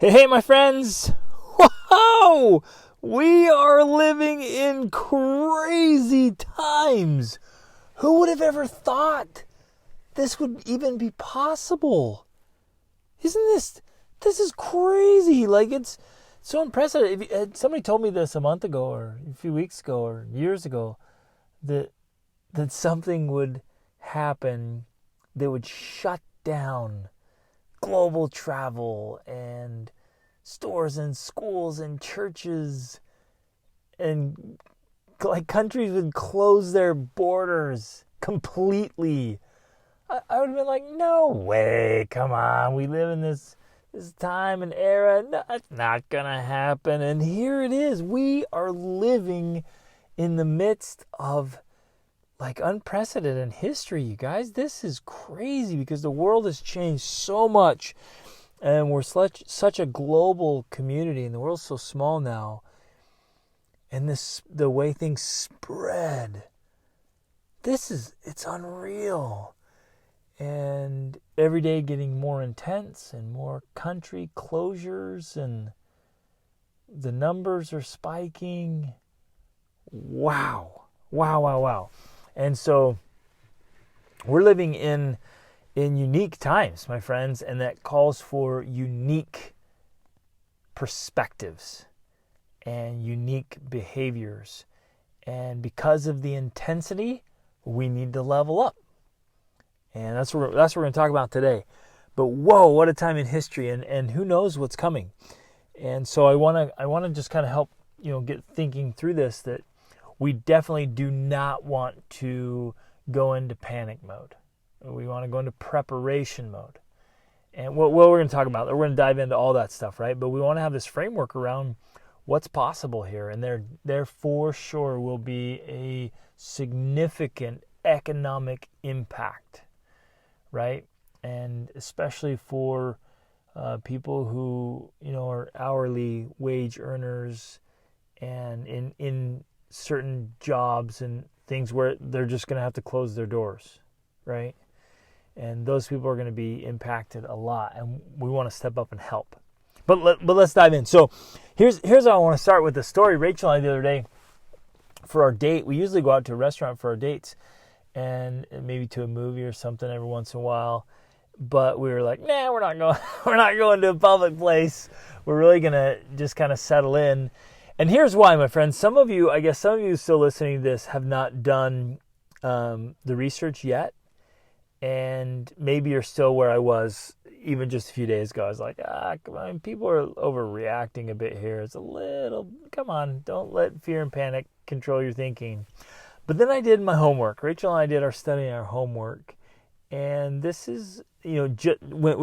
Hey, my friends! Whoa! We are living in crazy times. Who would have ever thought this would even be possible? Isn't this is crazy? Like, it's so unprecedented. If somebody told me this a month ago or a few weeks ago or years ago that something would happen that would shut down global travel and stores and schools and churches, and like countries would close their borders completely, I would have been like, no way, come on, we live in this time and era. No, it's not gonna happen. And here it is. We are living in the midst of like unprecedented history, you guys. This is crazy because the world has changed so much, and we're such a global community, and the world's so small now. And the way things spread, it's unreal. And every day getting more intense and more country closures, and the numbers are spiking. Wow. And so we're living in unique times, my friends, and that calls for unique perspectives and unique behaviors. And because of the intensity, we need to level up. And that's what we're going to talk about today. But whoa, what a time in history, and who knows what's coming. And so I want to just kind of help, get thinking through this, that we definitely do not want to go into panic mode. We want to go into preparation mode. And what we're going to talk about, we're going to dive into all that stuff, right? But we want to have this framework around what's possible here. And there for sure will be a significant economic impact, right? And especially for people who, are hourly wage earners and in certain jobs and things where they're just going to have to close their doors, right? And those people are going to be impacted a lot, and we want to step up and help. But let's dive in. So here's how I want to start with the story. Rachel and I, the other day, for our date, we usually go out to a restaurant for our dates, and maybe to a movie or something every once in a while. But we were like, nah, we're not going to a public place. We're really going to just kind of settle in. And here's why, my friends. Some of you still listening to this have not done the research yet. And maybe you're still where I was even just a few days ago. I was like, come on, people are overreacting a bit here. It's a little, come on, don't let fear and panic control your thinking. But then I did my homework. Rachel and I did our study and our homework. And this is, we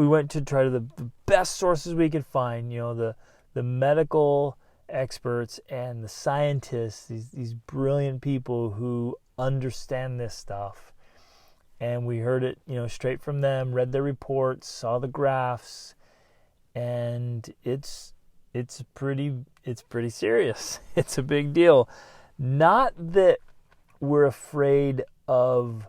went to try the best sources we could find, the medical experts and the scientists, these brilliant people who understand this stuff. And we heard it, straight from them, read their reports, saw the graphs, and it's pretty serious. It's a big deal. Not that we're afraid of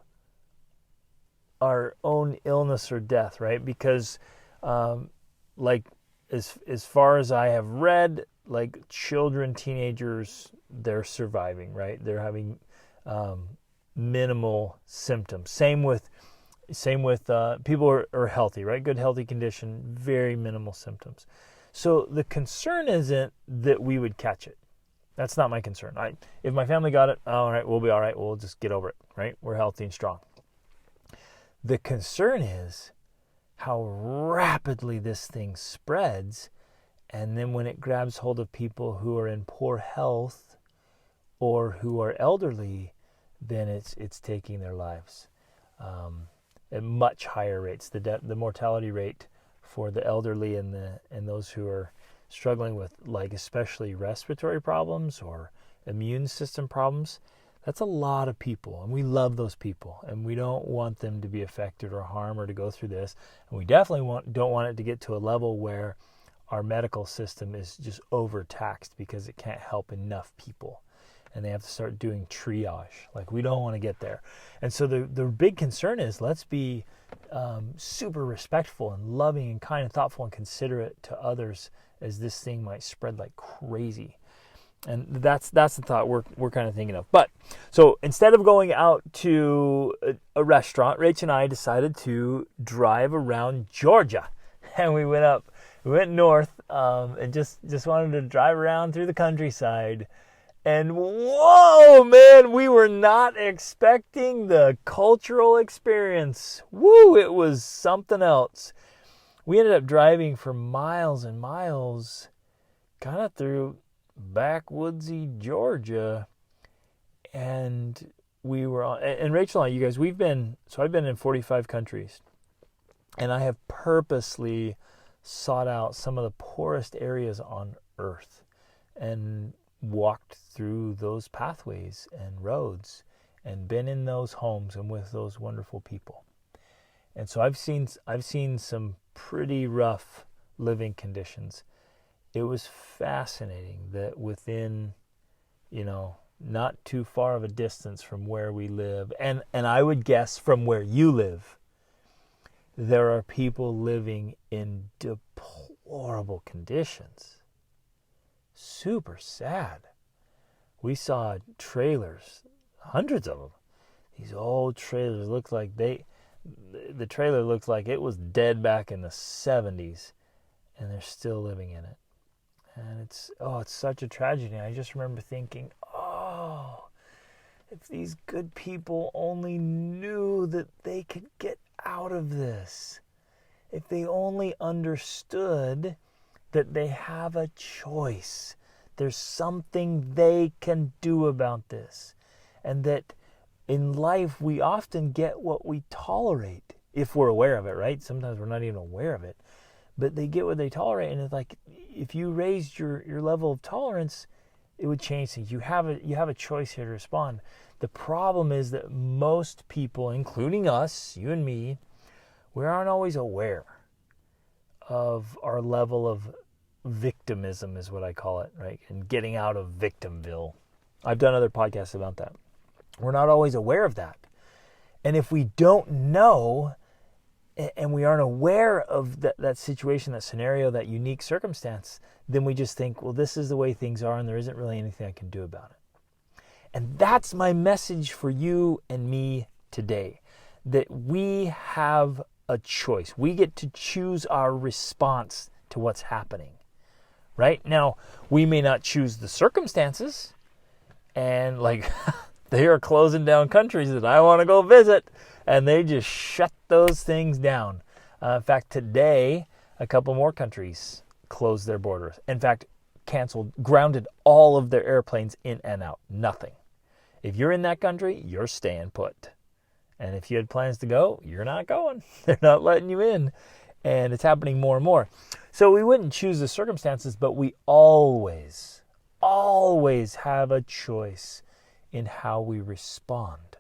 our own illness or death, right? Because as far as I have read, like children, teenagers, they're surviving, right? They're having minimal symptoms. Same with people who are healthy, right? Good healthy condition, very minimal symptoms. So the concern isn't that we would catch it. That's not my concern. If my family got it, all right, we'll be all right. We'll just get over it, right? We're healthy and strong. The concern is how rapidly this thing spreads, and then when it grabs hold of people who are in poor health or who are elderly, then it's taking their lives at much higher rates. The mortality rate for the elderly and those who are struggling with, like, especially respiratory problems or immune system problems, that's a lot of people, and we love those people, and we don't want them to be affected or harmed or to go through this. And we definitely don't want it to get to a level where our medical system is just overtaxed because it can't help enough people. and they have to start doing triage. Like, we don't want to get there. And so the big concern is, let's be super respectful and loving and kind and thoughtful and considerate to others, as this thing might spread like crazy. And that's the thought we're kind of thinking of. But so instead of going out to a restaurant, Rach and I decided to drive around Georgia, and we went north, and just wanted to drive around through the countryside. And whoa, man, we were not expecting the cultural experience. Woo, it was something else. We ended up driving for miles and miles, kind of through backwoodsy Georgia, and we were on, and Rachel and I, you guys, I've been in 45 countries, and I have purposely sought out some of the poorest areas on earth and walked through those pathways and roads and been in those homes and with those wonderful people. And so I've seen some pretty rough living conditions. It was fascinating that within, not too far of a distance from where we live, and I would guess from where you live, there are people living in deplorable conditions. Super sad. We saw trailers, hundreds of them. These old trailers looked like the trailer looked like it was dead back in the 70s, and they're still living in it. And it's such a tragedy. I just remember thinking, if these good people only knew that they could get out of this, if they only understood that they have a choice, there's something they can do about this, and that in life we often get what we tolerate, if we're aware of it, right? Sometimes we're not even aware of it, but they get what they tolerate, and it's like, if you raised your level of tolerance, it would change things. You have a choice here to respond. The problem is that most people, including us, you and me, we aren't always aware of our level of victimism, is what I call it, right? And getting out of victimville. I've done other podcasts about that. We're not always aware of that. And if we don't know, and we aren't aware of that situation, that scenario, that unique circumstance, then we just think, well, this is the way things are, and there isn't really anything I can do about it. And that's my message for you and me today, that we have a choice. We get to choose our response to what's happening. Right? Now, we may not choose the circumstances, and like they are closing down countries that I want to go visit, and they just shut those things down. In fact, today, a couple more countries closed their borders. In fact, grounded all of their airplanes in and out. Nothing. If you're in that country, you're staying put. And if you had plans to go, you're not going. They're not letting you in. And it's happening more and more. So we wouldn't choose the circumstances, but we always have a choice in how we respond.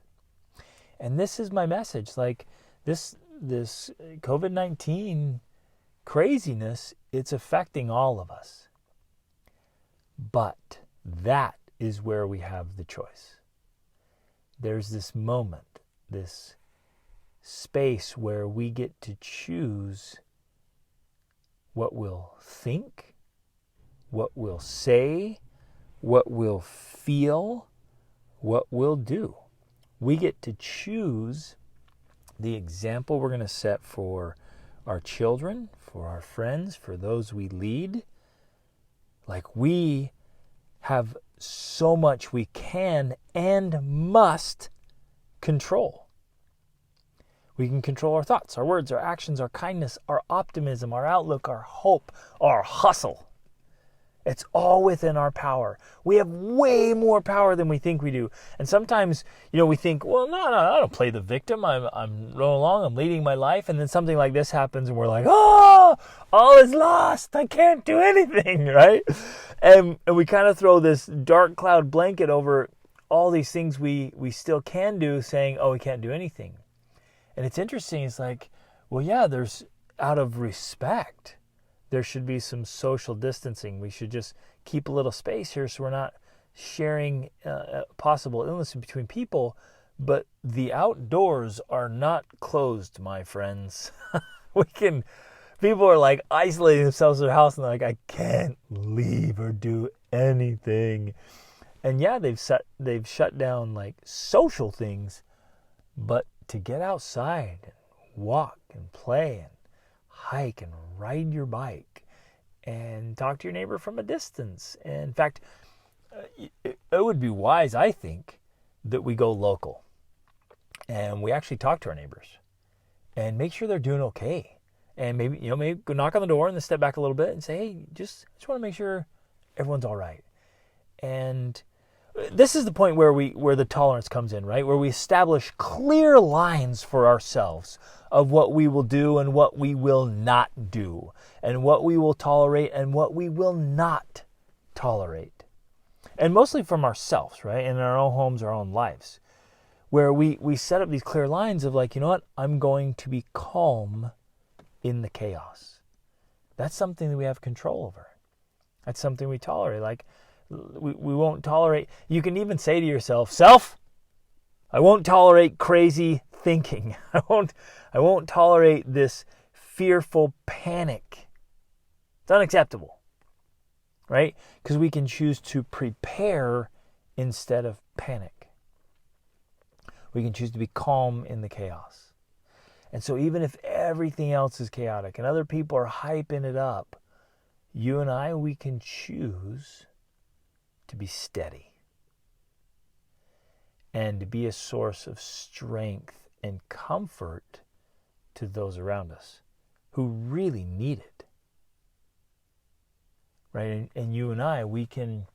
And this is my message. Like this COVID-19 craziness, it's affecting all of us. But that is where we have the choice. There's this moment, this space where we get to choose what we'll think, what we'll say, what we'll feel, what we'll do. We get to choose the example we're going to set for our children, for our friends, for those we lead. Like, we have so much we can and must control. We can control our thoughts, our words, our actions, our kindness, our optimism, our outlook, our hope, our hustle. It's all within our power. We have way more power than we think we do. And sometimes, we think, well, no, I don't play the victim. I'm rolling along, I'm leading my life. And then something like this happens and we're like, all is lost. I can't do anything, right? And we kind of throw this dark cloud blanket over all these things we still can do, saying, we can't do anything. And it's interesting. It's like, well, yeah, there's, out of respect, there should be some social distancing. We should just keep a little space here so we're not sharing possible illness between people, but the outdoors are not closed, my friends. People are like isolating themselves in their house and they're like, I can't leave or do anything. And yeah, they've shut down like social things, but to get outside and walk and play and hike and ride your bike and talk to your neighbor from a distance. And in fact, it would be wise, I think, that we go local and we actually talk to our neighbors and make sure they're doing okay. And maybe go knock on the door and then step back a little bit and say, hey, just want to make sure everyone's all right. And this is the point where the tolerance comes in, right? Where we establish clear lines for ourselves of what we will do and what we will not do, and what we will tolerate and what we will not tolerate. And mostly from ourselves, right? In our own homes, our own lives, where we set up these clear lines of like, you know what? I'm going to be calm in the chaos. That's something that we have control over. That's something we tolerate. Like, we won't tolerate. You can even say to yourself, self, I won't tolerate crazy thinking. I won't tolerate this fearful panic. It's unacceptable, right? Because we can choose to prepare instead of panic. We can choose to be calm in the chaos. And so even if everything else is chaotic and other people are hyping it up, you and I, we can choose to be steady and to be a source of strength and comfort to those around us who really need it. Right? And you and I, we can,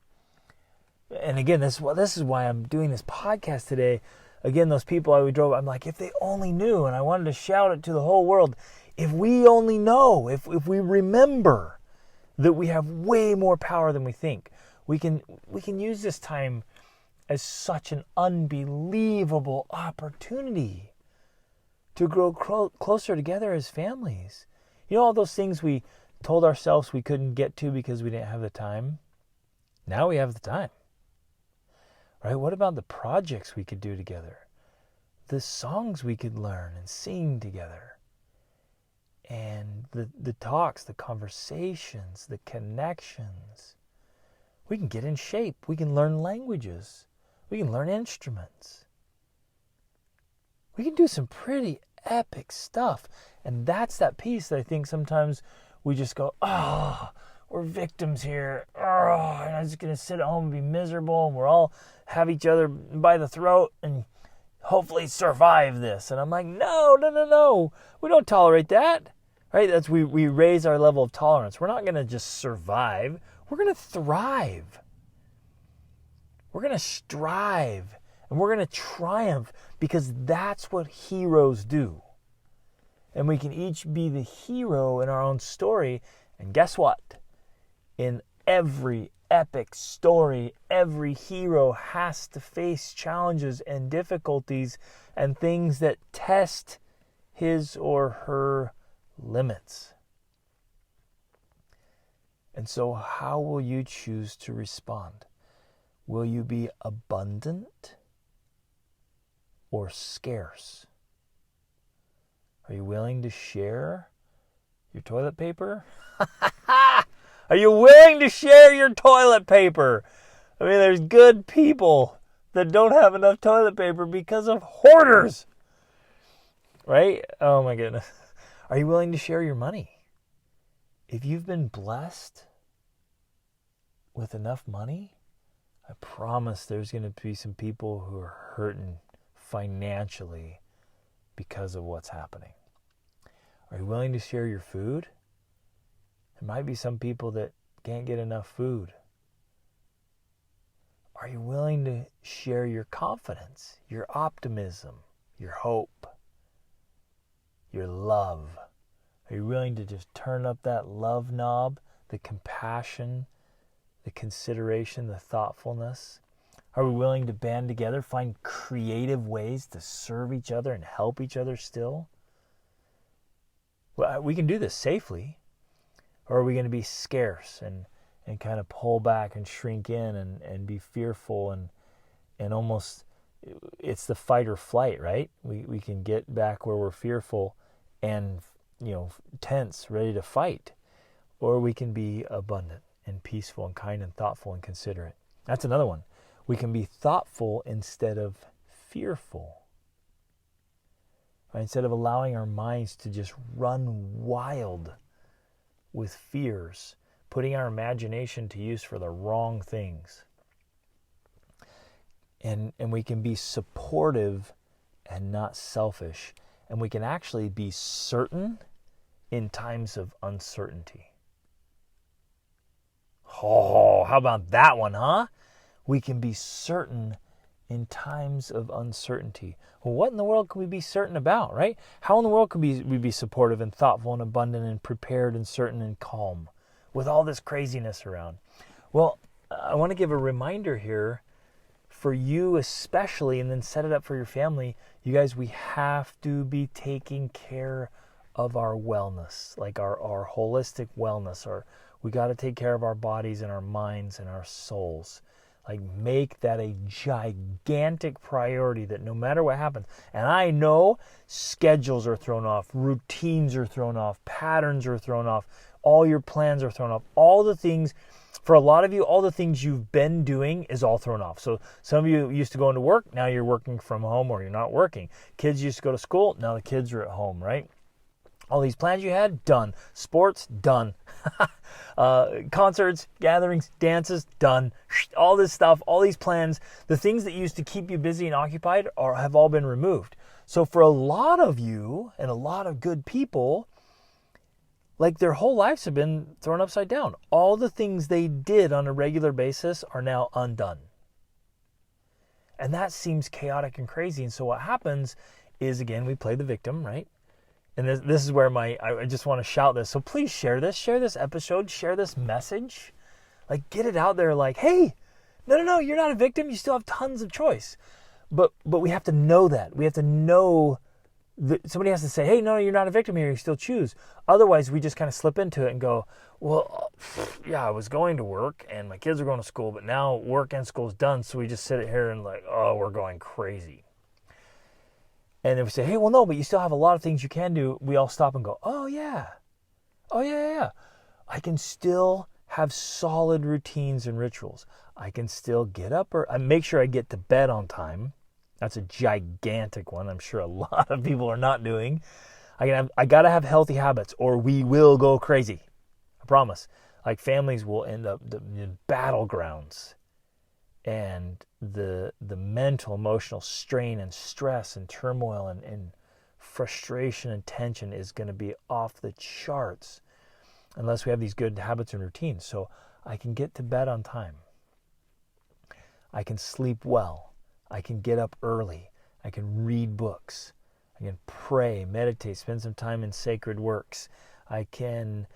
and again, this is why I'm doing this podcast today. Again, those people I'm like, if they only knew, and I wanted to shout it to the whole world, if we only know, if we remember that we have way more power than we think, we can use this time as such an unbelievable opportunity to grow closer together as families. You know, all those things we told ourselves we couldn't get to because we didn't have the time. Now we have the time. Right? What about the projects we could do together? The songs we could learn and sing together. And the talks, the conversations, the connections. We can get in shape. We can learn languages. We can learn instruments. We can do some pretty epic stuff. And that's that piece that I think sometimes we just go, we're victims here. And I'm just going to sit at home and be miserable. And we're all have each other by the throat and hopefully survive this. And I'm like, no. We don't tolerate that. Right? That's we raise our level of tolerance. We're not going to just survive. We're going to thrive. We're going to strive. And we're going to triumph because that's what heroes do. And we can each be the hero in our own story. And guess what? In every epic story, every hero has to face challenges and difficulties and things that test his or her limits. And so how will you choose to respond? Will you be abundant or scarce? Are you willing to share your toilet paper? Are you willing to share your toilet paper? I mean, there's good people that don't have enough toilet paper because of hoarders. Right? Oh my goodness. Are you willing to share your money? If you've been blessed with enough money, I promise there's going to be some people who are hurting financially because of what's happening. Are you willing to share your food? There might be some people that can't get enough food. Are you willing to share your confidence, your optimism, your hope, your love? Are you willing to just turn up that love knob, the compassion, the consideration, the thoughtfulness? Are we willing to band together, find creative ways to serve each other and help each other still? Well, we can do this safely. Or are we going to be scarce and and kind of pull back and shrink in and be fearful and almost, it's the fight or flight, right? We can get back where we're fearful and, tense, ready to fight. Or we can be abundant and peaceful and kind and thoughtful and considerate. That's another one. We can be thoughtful instead of fearful. Right? Instead of allowing our minds to just run wild with fears, putting our imagination to use for the wrong things. And we can be supportive and not selfish. And we can actually be certain in times of uncertainty. Oh, how about that one, huh? We can be certain in times of uncertainty. Well, what in the world can we be certain about, right? How in the world can we be supportive and thoughtful and abundant and prepared and certain and calm with all this craziness around? Well, I want to give a reminder here for you especially, and then set it up for your family. You guys, we have to be taking care of our wellness, like our holistic wellness. We got to take care of our bodies and our minds and our souls. Like, make that a gigantic priority, that no matter what happens, and I know schedules are thrown off, routines are thrown off, patterns are thrown off, all your plans are thrown off, all the things, for a lot of you, all the things you've been doing is all thrown off. So some of you used to go into work, now you're working from home or you're not working. Kids used to go to school, now the kids are at home, right? All these plans you had, done. Sports, done. Concerts, gatherings, dances, done. All this stuff, all these plans, the things that used to keep you busy and occupied have all been removed. So for a lot of you and a lot of good people, like, their whole lives have been thrown upside down. All the things they did on a regular basis are now undone. And that seems chaotic and crazy. And so what happens is, again, we play the victim, right? And this is where I just want to shout this. So please share this episode, share this message. Like, get it out there like, hey, no, you're not a victim. You still have tons of choice. But we have to know that. We have to know that somebody has to say, hey, no, you're not a victim here. You still choose. Otherwise, we just kind of slip into it and go, well, yeah, I was going to work and my kids are going to school, but now work and school's done. So we just sit here and like, oh, we're going crazy. And if we say, hey, well, no, but you still have a lot of things you can do, we all stop and go, oh, yeah. I can still have solid routines and rituals. I can still get up or make sure I get to bed on time. That's a gigantic one. I'm sure a lot of people are not doing. I got to have healthy habits or we will go crazy. I promise. Like, families will end up in battlegrounds. And the mental, emotional strain and stress and turmoil and frustration and tension is going to be off the charts unless we have these good habits and routines. So I can get to bed on time. I can sleep well. I can get up early. I can read books. I can pray, meditate, spend some time in sacred works. I can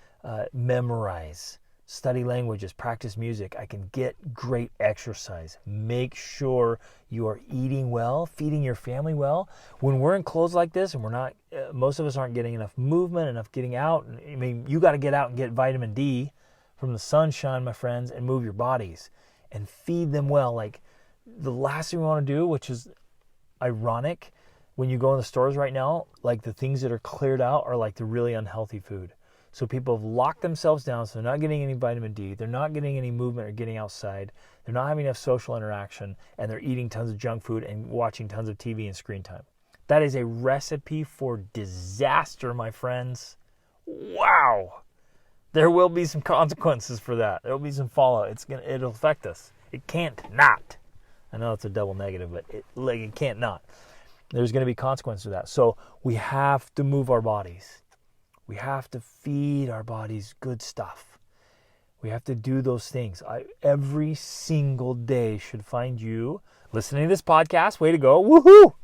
memorize, study languages, practice music. I can get great exercise. Make sure you are eating well, feeding your family well. When we're in clothes like this and we're not, most of us aren't getting enough movement, enough getting out. I mean, you got to get out and get vitamin D from the sunshine, my friends, and move your bodies and feed them well. Like, the last thing we want to do, which is ironic, when you go in the stores right now, like, the things that are cleared out are like the really unhealthy food. So people have locked themselves down, so they're not getting any vitamin D, they're not getting any movement or getting outside, they're not having enough social interaction, and they're eating tons of junk food and watching tons of TV and screen time. That is a recipe for disaster, my friends. Wow! There will be some consequences for that. There will be some fallout. It'll affect us. It can't not. I know it's a double negative, but it can't not. There's going to be consequences to that. So we have to move our bodies. We have to feed our bodies good stuff. We have to do those things. Every single day should find you listening to this podcast. Way to go. Woohoo!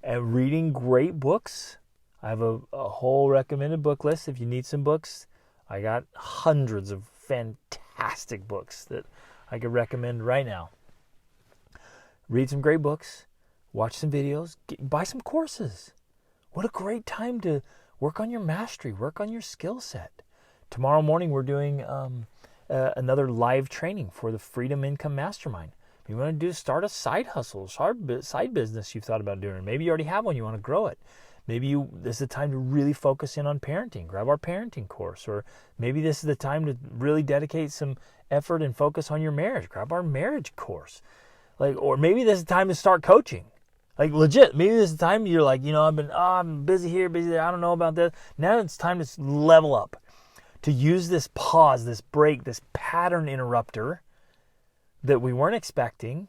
And reading great books. I have a whole recommended book list. If you need some books, I got hundreds of fantastic books that I could recommend right now. Read some great books. Watch some videos. Buy some courses. What a great time to work on your mastery, work on your skill set. Tomorrow morning we're doing another live training for the Freedom Income Mastermind. If you want to start a side hustle, side business you've thought about doing. Maybe you already have one, you want to grow it. Maybe this is the time to really focus in on parenting. Grab our parenting course. Or maybe this is the time to really dedicate some effort and focus on your marriage. Grab our marriage course. Or maybe this is the time to start coaching. Legit, maybe this is the time you're like, I'm busy here, busy there, I don't know about this. Now it's time to level up. To use this pause, this break, this pattern interrupter that we weren't expecting,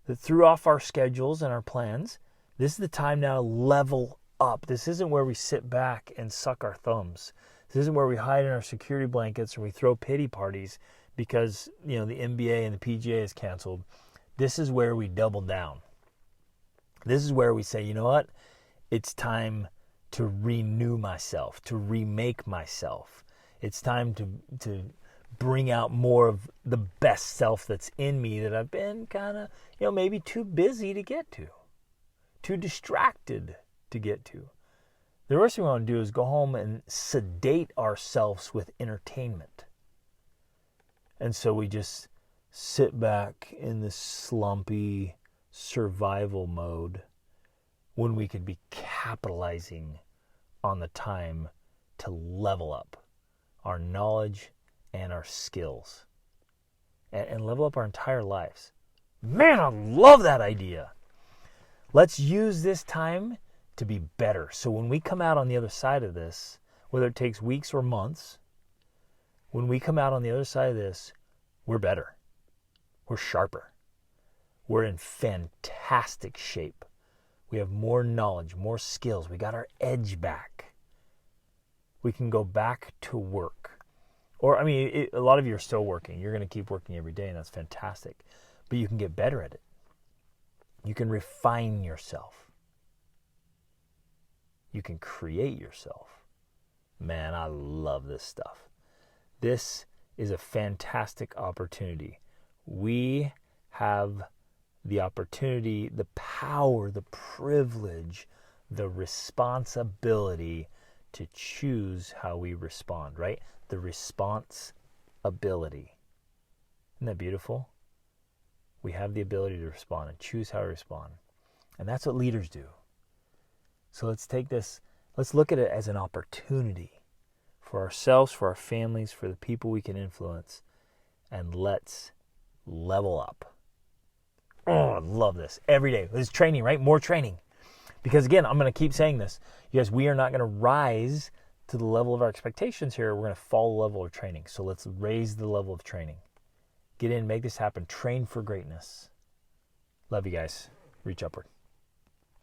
that threw off our schedules and our plans. This is the time now to level up. This isn't where we sit back and suck our thumbs. This isn't where we hide in our security blankets or we throw pity parties because, the NBA and the PGA is canceled. This is where we double down. This is where we say, you know what? It's time to renew myself, to remake myself. It's time to bring out more of the best self that's in me that I've been kind of, maybe too busy to get to, too distracted to get to. The worst thing we want to do is go home and sedate ourselves with entertainment. And so we just sit back in this slumpy survival mode when we could be capitalizing on the time to level up our knowledge and our skills and level up our entire lives. Man, I love that idea. Let's use this time to be better. So when we come out on the other side of this, whether it takes weeks or months, when we come out on the other side of this, we're better. We're sharper. We're in fantastic shape. We have more knowledge, more skills. We got our edge back. We can go back to work. Or, a lot of you are still working. You're going to keep working every day, and that's fantastic. But you can get better at it. You can refine yourself. You can create yourself. Man, I love this stuff. This is a fantastic opportunity. We have the opportunity, the power, the privilege, the responsibility to choose how we respond, right? The responsibility. Isn't that beautiful? We have the ability to respond and choose how to respond. And that's what leaders do. So let's take this, let's look at it as an opportunity for ourselves, for our families, for the people we can influence, and let's level up. Oh, I love this. Every day. This is training, right? More training. Because again, I'm going to keep saying this. You guys, we are not going to rise to the level of our expectations here. We're going to follow the level of training. So let's raise the level of training. Get in, make this happen. Train for greatness. Love you guys. Reach upward.